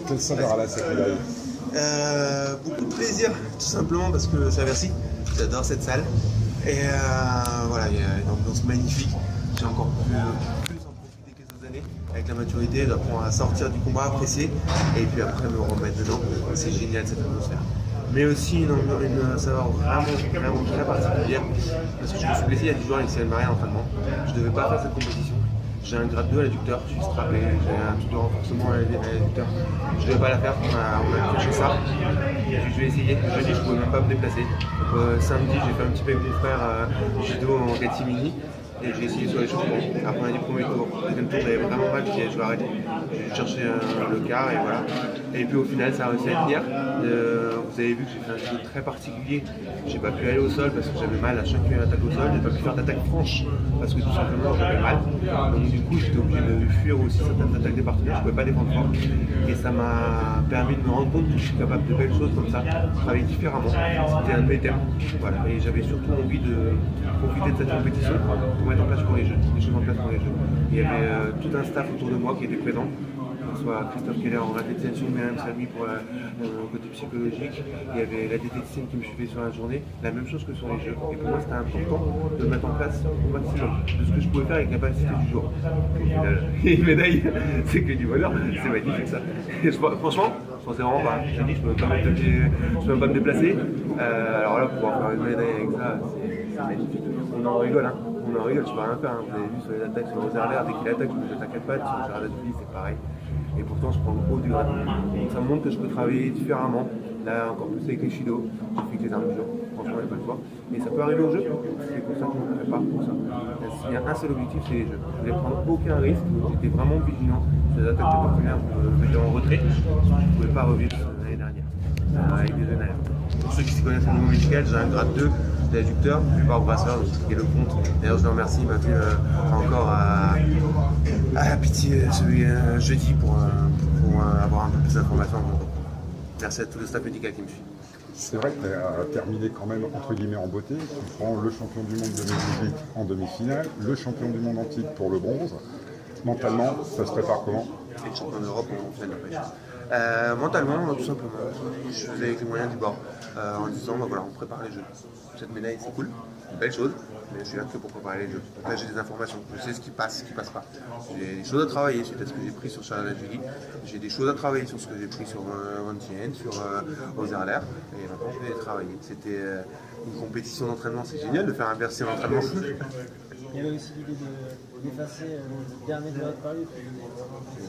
Quelle saveur à la cette médaille? Beaucoup de plaisir, tout simplement parce que c'est à Bercy. J'adore cette salle. Et voilà, il y a une ambiance magnifique. J'ai encore plus en profiter que ces années. Avec la maturité, d'apprendre à sortir du combat, apprécier, et puis après me remettre dedans. C'est génial cette atmosphère. Mais aussi une saveur vraiment très particulière. Parce que je me suis blessé il y a 10 jours avec Cyril Marie à l'entraînement. Je ne devais pas faire cette compétition. J'ai un grade 2 à l'adducteur, je suis strappé, j'ai un truc de renforcement à l'adducteur. Je ne devais pas la faire, on m'a caché ça. Je vais essayer. Jeudi, je ne pouvais même pas me déplacer. Samedi, j'ai fait un petit peu avec mon frère judo en catimini. Et j'ai essayé sur les changements. Après, on a dit premier tour. Deuxième tour, j'avais vraiment mal, je vais arrêter. J'ai cherché le quart et voilà. Et puis au final, ça a réussi à tenir. Vous avez vu que j'ai fait un judo très particulier. J'ai pas pu aller au sol parce que j'avais mal à chaque attaque au sol. J'ai pas pu faire d'attaque franche parce que tout simplement j'avais mal. Donc du coup, j'étais obligé de fuir aussi certaines attaques des partenaires. Je pouvais pas défendre fort. Et ça m'a permis de me rendre compte que je suis capable de belles choses comme ça, travailler différemment. C'était un de mes thèmes. Voilà. Et j'avais surtout envie de profiter de cette compétition pour mettre en place pour les jeux, des choses en place pour les jeux. Il y avait tout un staff autour de moi qui était présent, que ce soit Christophe Keller en athlétisation, Myriam Salmi pour le côté psychologique. Il y avait la diététicienne qui me suivait sur la journée, la même chose que sur les jeux. Et pour moi, c'était important de mettre en place au maximum de ce que je pouvais faire avec la capacité du jour. Au final, les médailles, c'est que du bonheur, c'est magnifique ça. Et franchement, je pensais vraiment pas. J'ai dit, je peux même pas me déplacer. Alors là, pouvoir faire une médaille avec ça, c'est magnifique. On en rigole, hein. On en rigole, tu peux rien faire. Hein. Vous avez vu sur les attaques, sur Rosaire, dès qu'il attaque, je t'attaque pas. Sur Gérard Datouli, c'est pareil. Et pourtant, je prends le haut du grade. Donc ça me montre que je peux travailler différemment. Là, encore plus avec les Shido. J'ai fait que les armes du jour. Franchement, il n'y a pas le choix. Mais ça peut arriver au jeu. C'est pour ça que je me prépare pour ça. Il y a un seul objectif, c'est les jeux. Je voulais prendre aucun risque. J'étais vraiment vigilant sur les attaques de partenaires. Je me mettais en retrait. Je ne pouvais pas revivre l'année dernière. Avec des jeunes alertes. Pour ceux qui se connaissent au niveau médical, j'ai un grade 2 d'adducteur, vu par Brasseur, donc c'est le compte. D'ailleurs, je le remercie, il m'a fait encore à la pitié jeudi pour avoir un peu plus d'informations. Merci à tout le staff médical qui me suit. C'est vrai que tu as terminé quand même entre guillemets en beauté. Tu prends le champion du monde 2018 en demi-finale, le champion du monde en titre pour le bronze. Mentalement, ça se prépare comment? Et le champion d'Europe en finale de pêche. Mentalement, tout simplement, je faisais avec les moyens du bord, en disant bah, voilà, on prépare les jeux. Cette médaille, c'est cool, une belle chose, mais je suis là que pour préparer les jeux. Donc là, j'ai des informations, je sais ce qui passe, ce qui passe pas. J'ai des choses à travailler suite à ce que j'ai pris sur Charles Julie. J'ai des choses à travailler sur ce que j'ai pris sur Vinciane, sur Ozerler, et maintenant je vais les travailler. C'était une compétition d'entraînement, c'est génial de faire un Bercy d'entraînement. Il y avait aussi l'idée d'effacer le dernier de votre Paris.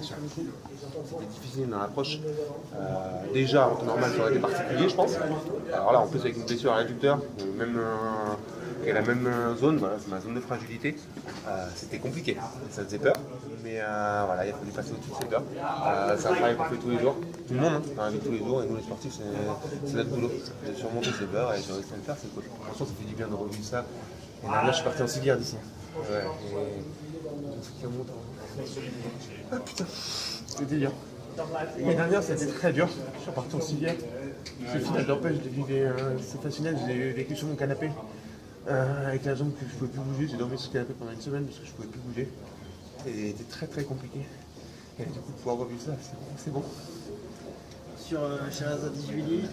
C'était difficile dans l'approche. Déjà, en temps normal, ça aurait été particulier, je pense. Alors là, en plus, avec une blessure à l'adducteur, et la même zone, voilà, c'est ma zone de fragilité, c'était compliqué. Ça faisait peur. Mais voilà, il a fallu passer au-dessus de ces peurs. C'est un travail qu'on fait tous les jours. Tout le monde, hein, on fait tous les jours, et nous, les sportifs, c'est notre boulot. De surmonter ces peurs et de réussir à le faire, c'est cool. Franchement, ça fait du bien de revivre ça. Et là, je suis parti en civière d'ici. Ouais, ah putain, c'était dur. L'année dernière, c'était très dur. Je suis reparti en civière. Ce final d'empêche de vivre cette finale, je l'ai vécu sur mon canapé. Avec la jambe que je ne pouvais plus bouger. J'ai dormi sur le canapé pendant une semaine parce que je ne pouvais plus bouger. Et c'était très très compliqué. Et du coup, pouvoir revivre ça, c'est bon. Sur Sherazade Julie,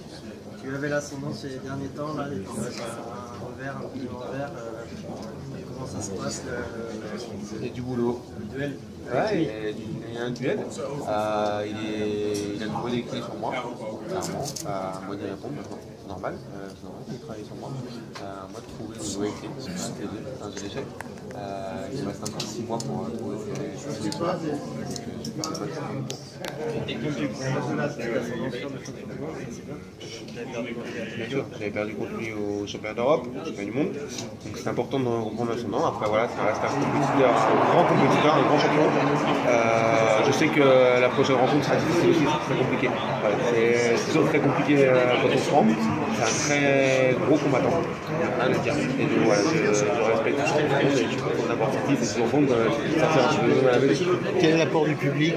tu avais l'ascendant ces derniers temps, là, tu avais un revers, un petit revers. Comment ça se passe Il y a du boulot. Le duel? Ouais, il y a un duel. Il a trouvé des clés sur moi, clairement. À moi d'y répondre maintenant. C'est normal. C'est normal qu'il travaille sur moi. Moi de trouver une nouvelle clé. C'est les deux, c'est un jeu d'échecs. Il me reste encore 6 mois pour trouver ces plats. Et donc, du coup, bien sûr, j'avais perdu contre lui au championnat d'Europe, au championnat du monde. Donc c'est important de reprendre l'ascendant. Après voilà, ça reste un compétiteur, un grand compétiteur, un grand champion. Je sais que la prochaine rencontre sera difficile aussi, c'est très compliqué. Voilà, c'est toujours très compliqué quand on se rend. C'est un très gros combattant, rien à dire. Et donc voilà, je respecte tout ce qu'il fait, et je trouve qu'on apporte ici, c'est toujours bon de sortir un petit peu à la mêlée. Quel est l'apport du public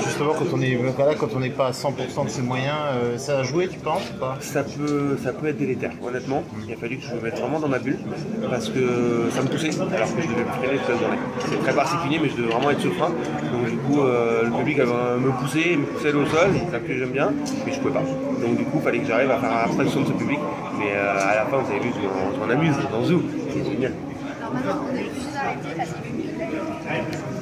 justement quand on est mais voilà, quand on n'est pas à 100% de ses moyens, ça a joué, tu penses ou pas? Ça peut être délétère, honnêtement. Il a fallu que je me mette vraiment dans ma bulle parce que ça me poussait alors que je devais me freiner toute la journée. C'est très particulier, mais je devais vraiment être ce frein. Donc du coup, le public me poussait au sol, c'est ça que j'aime bien, mais je pouvais pas. Donc du coup, il fallait que j'arrive à faire abstraction de ce public. Mais à la fin, vous avez vu, je m'en amuse dans Zoo, c'est génial. Alors maintenant, on est obligé d'arrêter parce qu'il y a plus de public.